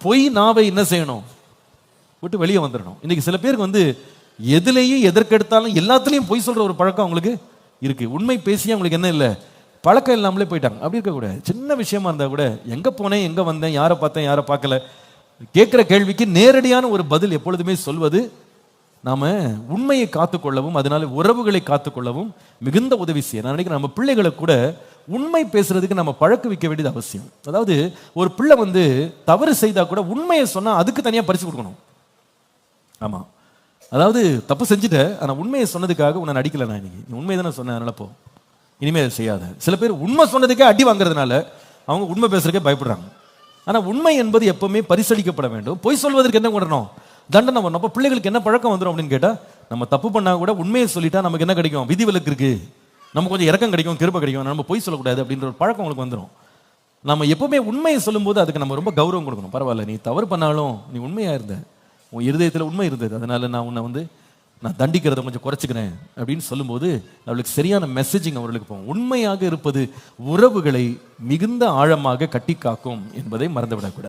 பொய் நாவை என்ன செய்யணும்? விட்டு வெளியே வந்துடணும். இன்னைக்கு சில பேருக்கு வந்து எதுலேயும் எதற்கெடுத்தாலும் எல்லாத்துலேயும் பொய் சொல்ற ஒரு பழக்கம் அவங்களுக்கு இருக்கு. உண்மை பேசி அவங்களுக்கு என்ன இல்லை, பழக்கம் இல்லாமலே போயிட்டாங்க. அப்படி இருக்கக்கூடாது. சின்ன விஷயமா இருந்தா கூட எங்க போனேன், எங்க வந்தேன், யாரை பார்த்தேன், யாரை பார்க்கல, கேட்கிற கேள்விக்கு நேரடியான ஒரு பதில் எப்பொழுதுமே சொல்வது நாம உண்மையை காத்துக்கொள்ளவும் அதனால உறவுகளை காத்துக்கொள்ளவும் மிகுந்த உதவி செய்ய. நான் நினைக்கிறேன் நம்ம பிள்ளைகளை கூட உண்மை பேசுறதுக்கு நம்ம பழக்க வைக்க வேண்டியது அவசியம். அதாவது ஒரு பிள்ளை வந்து தவறு செய்தா கூட உண்மையை சொன்னா அதுக்கு தனியா பரிசு கொடுக்கணும். ஆமா, அதாவது தப்பு செஞ்சுட்ட ஆனா உண்மையை சொன்னதுக்காக உன்னை அடிக்கல, நான் இன்னைக்கு நீ உண்மையை தானே சொன்னேன் அதனால போ, இனிமே அதை செய்யாத. சில பேர் உண்மை சொன்னதுக்கே அடி வாங்குறதுனால அவங்க உண்மை பேசுறதுக்கே பயப்படுறாங்க. ஆனா உண்மை என்பது எப்பவுமே பரிசளிக்கப்பட வேண்டும். பொய் சொல்வதற்கு என்ன பண்ணணும்? தண்டனை வரணும். அப்போ பிள்ளைகளுக்கு என்ன பழக்கம் வந்துடும் அப்படின்னு கேட்டா, நம்ம தப்பு பண்ணா கூட உண்மையை சொல்லிட்டா நமக்கு என்ன கிடைக்கும்? விதிவிலக்கு இருக்கு, நமக்கு கொஞ்சம் இறக்கம் கிடைக்கும், கிருபை கிடைக்கும், நம்ம பொய் சொல்லக்கூடாது அப்படின்ற ஒரு பழக்கம் உங்களுக்கு வந்துடும். நம்ம எப்பவுமே உண்மையை சொல்லும்போது அதுக்கு நம்ம ரொம்ப கௌரவம் கொடுக்கணும். பரவாயில்ல, நீ தவறு பண்ணாலும் நீ உண்மையா இருந்த, உன் இருதயத்தில் உண்மை இருந்தது, அதனால நான் உன்னை வந்து நான் தண்டிக்கிறத கொஞ்சம் குறைச்சிக்கிறேன் அப்படின்னு சொல்லும்போது அவளுக்கு சரியான மெசேஜிங் அவர்களுக்கு போகும். உண்மையாக இருப்பது உறவுகளை மிகுந்த ஆழமாக கட்டி காக்கும் என்பதை மறந்துவிடக்கூடாது.